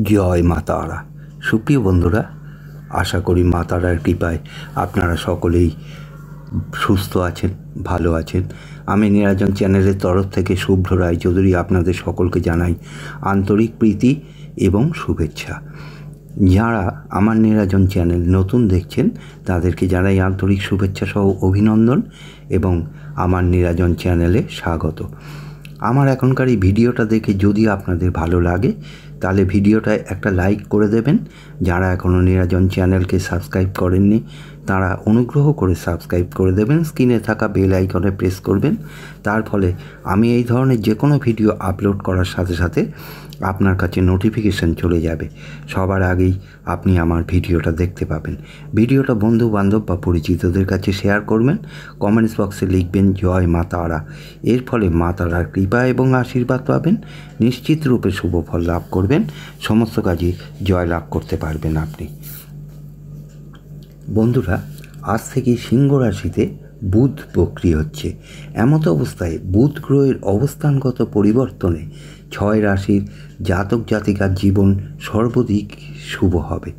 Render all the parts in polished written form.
জয় মা তারা। সুপ্রিয় বন্ধুরা, আশা করি মা তারার কৃপায় আপনারা সকলেই সুস্থ আছেন, ভালো আছেন। আমি নিরাজন চ্যানেলের তরফ থেকে শুভ্র রায়চৌধুরী আপনাদের সকলকে জানাই আন্তরিক প্রীতি এবং শুভেচ্ছা। যারা আমার নিরাজন চ্যানেল নতুন দেখছেন তাদেরকে জানাই আন্তরিক শুভেচ্ছা সহ অভিনন্দন এবং আমার নিরাজন চ্যানেলে স্বাগত। আমার এখনকার এই ভিডিওটা দেখে যদি আপনাদের ভালো লাগে তাহলে ভিডিওটায় একটা লাইক করে দেবেন। যারা এখনও নিরাজন চ্যানেলকে সাবস্ক্রাইব করেননি তারা অনুগ্রহ করে সাবস্ক্রাইব করে দেবেন। স্ক্রিনে থাকা বেল আইকনে প্রেস করবেন। তার ফলে আমি এই ধরনের যে কোনো ভিডিও আপলোড করার সাথে সাথে আপনার কাছে নোটিফিকেশান চলে যাবে। সবার আগেই আপনি আমার ভিডিওটা দেখতে পাবেন। ভিডিওটা বন্ধু বান্ধব বা পরিচিতদের কাছে শেয়ার করবেন। কমেন্টস বক্সে লিখবেন জয় মা তারা। এর ফলে মা তারার কৃপা এবং আশীর্বাদ পাবেন। নিশ্চিত রূপে শুভ ফল লাভ করবেন। সমস্ত কাজে জয় লাভ করতে পারবেন আপনি। বন্ধুরা, আজ থেকে সিংহ রাশিতে বুধ বক্রী হচ্ছে। এমত অবস্থায় বুধ গ্রহের অবস্থানগত পরিবর্তনে 6 রাশির জাতক জাতিকার জীবন সর্বাধিক শুভ হবে।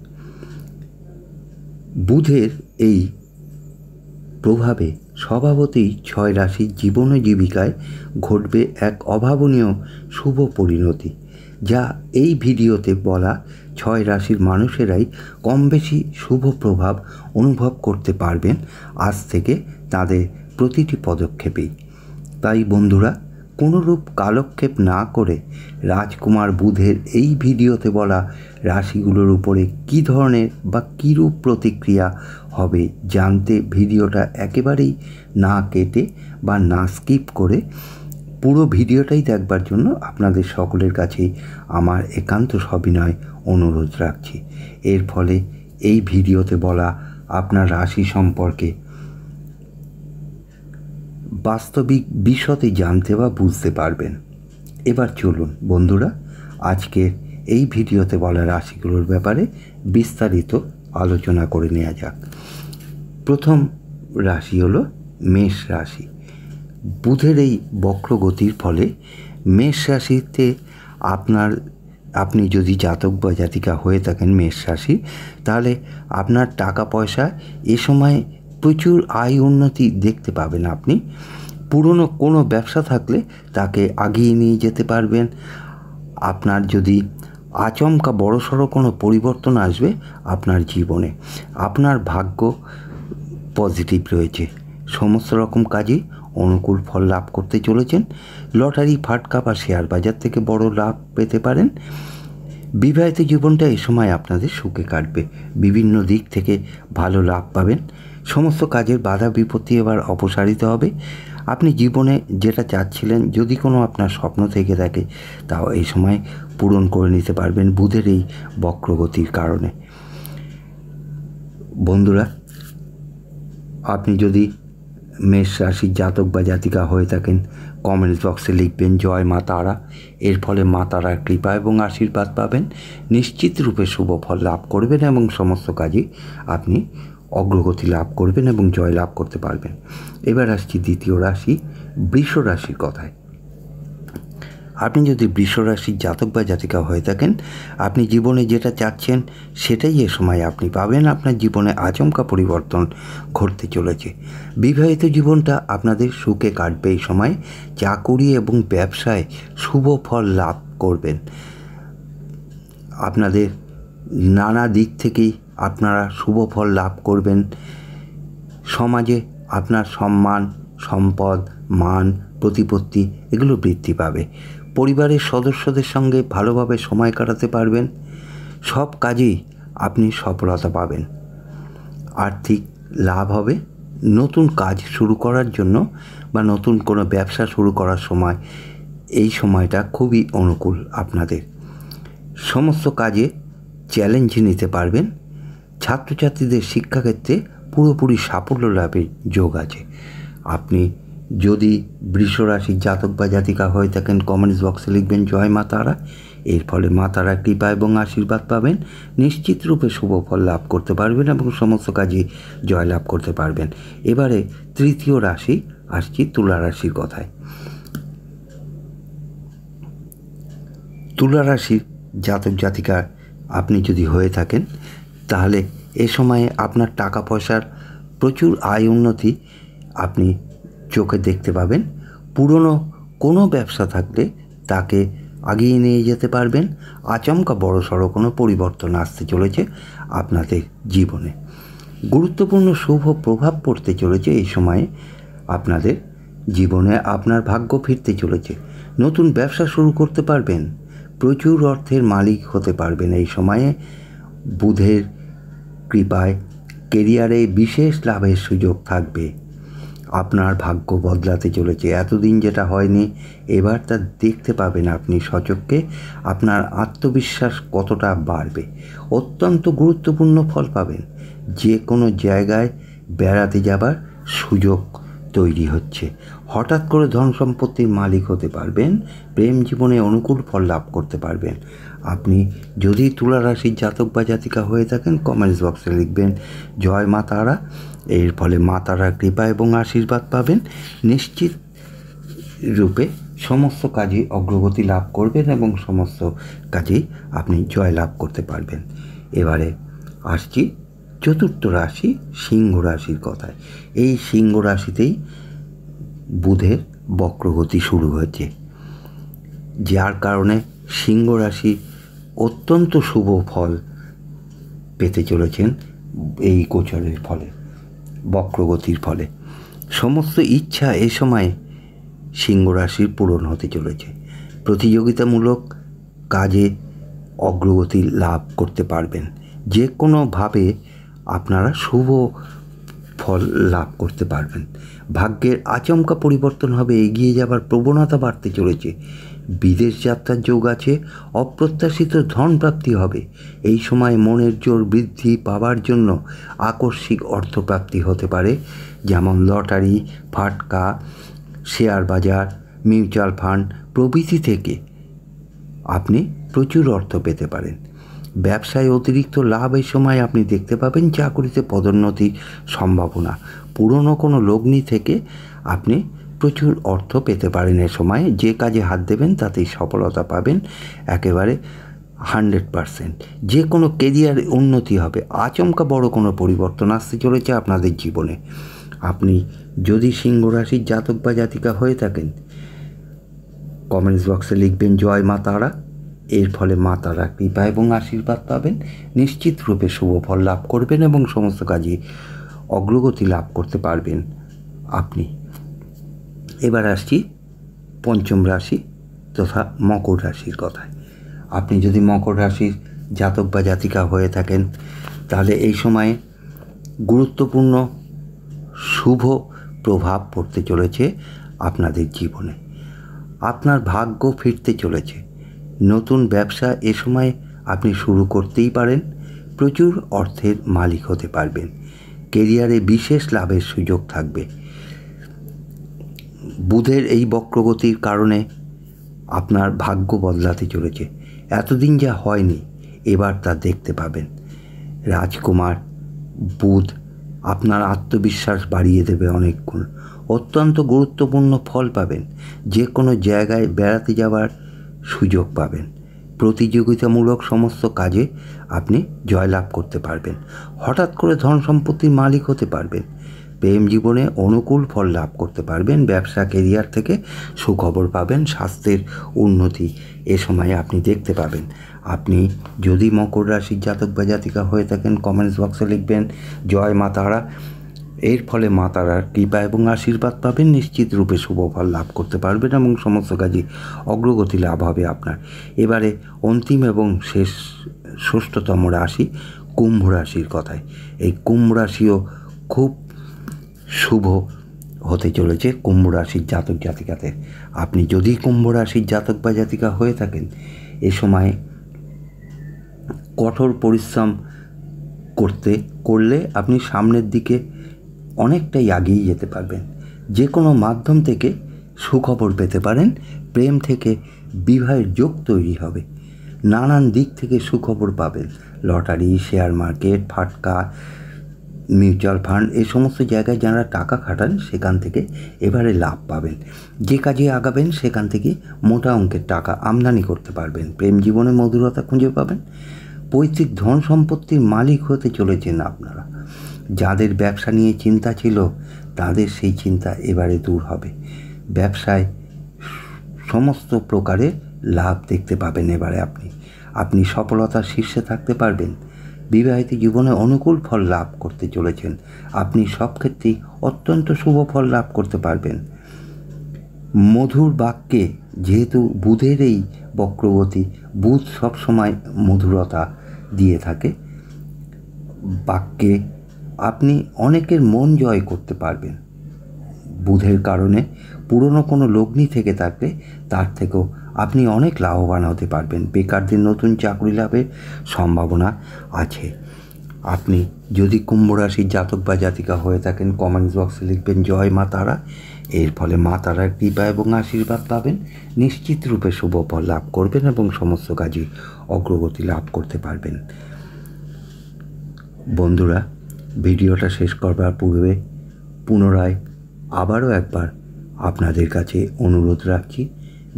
বুধের এই প্রভাবে স্বভাবতই 6 রাশির জীবন ও জীবিকায় ঘটবে এক অভাবনীয় শুভ পরিণতি, যা এই ভিডিওতে বলা 6 রাশির মানুষেরাই কম বেশি শুভ প্রভাব অনুভব করতে পারবেন আজ থেকে তাদের প্রতিটি পদক্ষেপেই। তাই বন্ধুরা, কোনোরূপ কালক্ষেপ না করে রাজকুমার বুধের এই ভিডিওতে বলা রাশিগুলোর উপরে কী ধরনের বা কীরূপ প্রতিক্রিয়া হবে জানতে ভিডিওটা একেবারেই না কেটে বা না স্কিপ করে পুরো ভিডিওটাই দেখবার জন্য আপনাদের সকলের কাছেই আমার একান্ত সবিনয় অনুরোধ রাখছি। এর ফলে এই ভিডিওতে বলা আপনার রাশি সম্পর্কে বাস্তবিক বিশদে জানতে বা বুঝতে পারবেন। এবার চলুন বন্ধুরা, আজকের এই ভিডিওতে বলা রাশিগুলোর ব্যাপারে বিস্তারিত আলোচনা করে নেওয়া যাক। প্রথম রাশি হলো মেষ রাশি। বুধের এই বক্রগতির ফলে মেষ রাশিতে আপনি যদি জাতক বা জাতিকা হয়ে থাকেন মেষ রাশি, তাহলে আপনার টাকা পয়সা এ সময় প্রচুর আয় উন্নতি দেখতে পাবেন। আপনি পুরনো কোনো ব্যবসা থাকলে তাকে আগিয়ে নিয়ে যেতে পারবেন। আপনার যদি আচমকা বড়সড় কোনো পরিবর্তন আসবে আপনার জীবনে, আপনার ভাগ্য পজিটিভ রয়েছে। সমস্ত রকম কাজে অনুকূল ফল লাভ করতে চলেছেন। লটারি, ফাটকা বা শেয়ার বাজার থেকে বড় লাভ পেতে পারেন। বিবাহিত জীবনটা এ সময় আপনাদের সুখে কাটবে। বিভিন্ন দিক থেকে ভালো লাভ পাবেন। সমস্ত কাজের বাধা বিপত্তি এবার অপসারিত হবে। আপনি জীবনে যেটা চাচ্ছিলেন, যদি কোনো আপনার স্বপ্ন থেকে থাকে, তাও এই সময় পূরণ করে নিতে পারবেন বুধের এই বক্রগতির কারণে। বন্ধুরা, আপনি যদি মেষ রাশির জাতক বা জাতিকা হয়ে থাকেন, কমেন্টস বক্সে লিখবেন জয় মা তারা। এর ফলে মা তারার কৃপা এবং আশীর্বাদ পাবেন। নিশ্চিত রূপে শুভ ফল লাভ করবেন এবং সমস্ত কাজে আপনি অগ্রগতি লাভ করবেন এবং জয় লাভ করতে পারবেন। এবার আসছি দ্বিতীয় রাশি বৃষ রাশির কথায়। আপনি যদি বৃষ রাশির জাতক বা জাতিকা হয়ে থাকেন, আপনি জীবনে যেটা চাচ্ছেন সেটাই এ সময় আপনি পাবেন। আপনার জীবনে আচমকা পরিবর্তন ঘটতে চলেছে। বিবাহিত জীবনটা আপনাদের সুখে কাটবে এই সময়। চাকুরি এবং ব্যবসায় শুভ ফল লাভ করবেন। আপনাদের নানা দিক থেকেই আপনারা শুভ ফল লাভ করবেন। সমাজে আপনার সম্মান, সম্পদ, মান, প্রতিপত্তি এগুলো বৃদ্ধি পাবে। পরিবারের সদস্যদের সঙ্গে ভালোভাবে সময় কাটাতে পারবেন। সব কাজেই আপনি সফলতা পাবেন। আর্থিক লাভ হবে। নতুন কাজ শুরু করার জন্য বা নতুন কোনো ব্যবসা শুরু করার সময় এই সময়টা খুবই অনুকূল আপনাদের। সমস্ত কাজে চ্যালেঞ্জ নিতে পারবেন। ছাত্রছাত্রীদের শিক্ষাক্ষেত্রে পুরোপুরি সাফল্য লাভের যোগ আছে। আপনি যদি বৃষ রাশির জাতক বা জাতিকা হয়ে থাকেন, কমেন্টস বক্সে লিখবেন জয় মা তারা। এর ফলে মা তারার কৃপা এবং আশীর্বাদ পাবেন। নিশ্চিত রূপে শুভ ফল লাভ করতে পারবেন এবং সমস্ত কাজে জয় লাভ করতে পারবেন। এবারে তৃতীয় রাশি আসছি তুলা রাশির কথায়। তুলা রাশির জাতক জাতিকা আপনি যদি হয়ে থাকেন, তাহলে এ সময়ে আপনার টাকা পয়সার প্রচুর আয় উন্নতি আপনি চোখে দেখতে পাবেন। পুরনো কোনো ব্যবসা থাকলে তাকে আগিয়ে নিয়ে যেতে পারবেন। আচমকা বড়সড় কোনো পরিবর্তন আসতে চলেছে আপনাদের জীবনে। গুরুত্বপূর্ণ শুভ প্রভাব পড়তে চলেছে এই সময়ে আপনাদের জীবনে। আপনার ভাগ্য ফিরতে চলেছে, নতুন ব্যবসা শুরু করতে পারবেন, প্রচুর অর্থের মালিক হতে পারবেন এই সময়ে। বুধের কৃপায় কেরিয়ারে বিশেষ লাভের সুযোগ থাকবে। আপনার ভাগ্য বদলাতে চলেছে, এতদিন যেটা হয়নি এবার তা দেখতে পাবেন আপনি সচক্ষে। আপনার আত্মবিশ্বাস কতটা বাড়বে, অত্যন্ত গুরুত্বপূর্ণ ফল পাবেন। যে কোনো জায়গায় বেড়াতে যাবার সুযোগ তৈরি হচ্ছে, হঠাৎ করে ধন সম্পত্তির মালিক হতে পারবেন, প্রেম জীবনে অনুকূল ফল লাভ করতে পারবেন। আপনি যদি তুলা রাশির জাতক বা জাতিকা হয়ে থাকেন, কমেন্টস বক্সে লিখবেন জয় মা তারা। এর ফলে মা তারার কৃপা এবং আশীর্বাদ পাবেন। নিশ্চিত রূপে সমস্ত কাজে অগ্রগতি লাভ করবেন এবং সমস্ত কাজেই আপনি জয় লাভ করতে পারবেন। এবারে আসছি চতুর্থ রাশি সিংহ রাশির কথায়। এই সিংহ রাশিতেই বুধের বক্রগতি শুরু হয়েছে, যার কারণে সিংহ রাশি অত্যন্ত শুভ ফল পেতে চলেছেন এই গোচরের ফলে, বক্রগতির ফলে। সমস্ত ইচ্ছা এ সময় সিংহ রাশির পূরণ হতে চলেছে। প্রতিযোগিতামূলক কাজে অগ্রগতি লাভ করতে পারবেন। যে কোনোভাবে আপনারা শুভ ফল লাভ করতে পারবেন। ভাগ্যের আচমকা পরিবর্তন হবে, এগিয়ে যাবার প্রবণতা বাড়তে চলেছে। বিদেশ যাত্রার যোগ আছে, অপ্রত্যাশিত ধন প্রাপ্তি হবে। এই সময় মনের জোর বৃদ্ধি পাওয়ার জন্য আকস্মিক অর্থপ্রাপ্তি হতে পারে, যেমন লটারি, ফাটকা, শেয়ার বাজার, মিউচুয়াল ফান্ড প্রভৃতি থেকে আপনি প্রচুর অর্থ পেতে পারেন। ব্যবসায় অতিরিক্ত লাভ এই সময় আপনি দেখতে পাবেন। চাকরিতে পদোন্নতির সম্ভাবনা, পুরনো কোনো লগ্নি থেকে আপনি প্রচুর অর্থ পেতে পারেন এ সময়। যে কাজে হাত দেবেন তাতেই সফলতা পাবেন একেবারে 100%। যে কোনো কেরিয়ার উন্নতি হবে, আচমকা বড় কোনো পরিবর্তন আসতে চলেছে আপনাদের জীবনে। আপনি যদি সিংহ রাশির জাতক বা জাতিকা হয়ে থাকেন, কমেন্টস বক্সে লিখবেন জয় মা তারা। এর ফলে মা তারা কৃপা এবং আশীর্বাদ পাবেন। নিশ্চিত রূপে শুভ ফল লাভ করবেন এবং সমস্ত কাজে অগ্রগতি লাভ করতে পারবেন আপনি। এবার আসছি পঞ্চম রাশি তথা মকর রাশির কথায়। আপনি যদি মকর রাশির জাতক বা জাতিকা হয়ে থাকেন, তাহলে এই সময়ে গুরুত্বপূর্ণ শুভ প্রভাব পড়তে চলেছে আপনাদের জীবনে। আপনার ভাগ্য ফিরতে চলেছে, নতুন ব্যবসা এ সময় আপনি শুরু করতেই পারেন। প্রচুর অর্থের মালিক হতে পারবেন। কেরিয়ারে বিশেষ লাভের সুযোগ থাকবে। বুধের এই বক্রগতির কারণে আপনার ভাগ্য বদলাতে চলেছে, এতদিন যা হয়নি এবার তা দেখতে পাবেন। রাজকুমার বুধ আপনার আত্মবিশ্বাস বাড়িয়ে দেবে অনেক গুণ। অত্যন্ত গুরুত্বপূর্ণ ফল পাবেন। যে কোনো জায়গায় বেড়াতে যাওয়ার সুযোগ পাবেন। প্রতিযোগিতামূলক সমস্ত কাজে আপনি জয়লাভ করতে পারবেন। হঠাৎ করে ধন সম্পত্তির মালিক হতে পারবেন। প্রেম জীবনে অনুকূল ফল লাভ করতে পারবেন। ব্যবসা কেরিয়ার থেকে সুখবর পাবেন। স্বাস্থ্যের উন্নতি এ সময় আপনি দেখতে পাবেন। আপনি যদি মকর রাশির জাতক বা জাতিকা হয়ে থাকেন, কমেন্টস বক্সে লিখবেন জয় মা তারা। এর ফলে মা তারার কৃপা এবং আশীর্বাদ পাবেন। নিশ্চিত রূপে শুভ ফল লাভ করতে পারবেন এবং সমস্ত কাজে অগ্রগতি লাভ হবে আপনার। এবারে অন্তিম এবং ষষ্ঠতম রাশি কুম্ভ রাশির কথায়। এই কুম্ভ রাশিও খুব শুভ হতে চলেছে কুম্ভ রাশির জাতক জাতিকাদের। আপনি যদি কুম্ভ রাশির জাতক বা জাতিকা হয়ে থাকেন, এ সময় কঠোর পরিশ্রম করলে আপনি সামনের দিকে অনেকটাই এগিয়ে যেতে পারবেন। যে কোনো মাধ্যম থেকে সুখবর পেতে পারেন। প্রেম থেকে বিবাহের যোগ তৈরি হবে। নানান দিক থেকে সুখবর পাবেন। লটারি, শেয়ার মার্কেট, ফাটকা মিউচুয়াল ফান্ড এই সমস্ত জায়গায় যারা টাকা খাটান সেখান থেকে এবারে লাভ পাবেন। যে কাজে আগাবেন সেখান থেকে মোটা অঙ্কের টাকা আমদানি করতে পারবেন। প্রেম জীবনে মধুরতা খুঁজে পাবেন। পৈতৃক ধন সম্পত্তির মালিক হতে চলেছেন আপনারা। যাদের ব্যবসা নিয়ে চিন্তা ছিল তাদের সেই চিন্তা এবারে দূর হবে। ব্যবসায় সমস্ত প্রকারের লাভ দেখতে পাবেন। এবারে আপনি সফলতার শীর্ষে থাকতে পারবেন। বিবাহিত জীবনে অনুকূল ফল লাভ করতে চলেছেন। আপনি সব ক্ষেত্রেই অত্যন্ত শুভ ফল লাভ করতে পারবেন। মধুর বাক্যে, যেহেতু বুধের এই বক্রগতি, বুধ সবসময় মধুরতা দিয়ে থাকে, বাক্যে আপনি অনেকের মন জয় করতে পারবেন। বুধের কারণে পুরনো কোনো লগ্নি থেকে থাকলে তার থেকেও আপনি অনেক লাভবান হতে পারবেন। বেকারদের নতুন চাকরি লাভের সম্ভাবনা আছে। আপনি যদি কুম্ভ রাশির জাতক বা জাতিকা হয়ে থাকেন, কমেন্টস বক্সে লিখবেন জয় মা তারা। এর ফলে মা তারার কৃপা এবং আশীর্বাদ পাবেন। নিশ্চিত রূপে শুভ ফল লাভ করবেন এবং সমস্ত কাজে অগ্রগতি লাভ করতে পারবেন। বন্ধুরা, ভিডিওটা শেষ করবার পূর্বে পুনরায় আবারও একবার আপনাদের কাছে অনুরোধ রাখছি,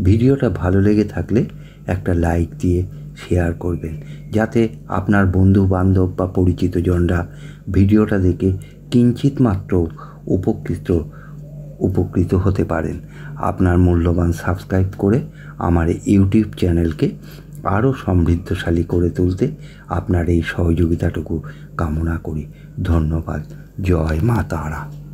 ভিডিওটা ভালো লেগে থাকলে একটা লাইক দিয়ে শেয়ার করবেন, যাতে আপনার বন্ধু বান্ধব বা পরিচিতজনরা ভিডিওটা দেখে কিঞ্চিত মাত্র উপকৃত হতে পারেন। আপনার মূল্যবান সাবস্ক্রাইব করে আমার ইউটিউব চ্যানেলকে আরও সমৃদ্ধশালী করে তুলতে আপনার এই সহযোগিতাটুকু কামনা করি। ধন্যবাদ। জয় মা তারা।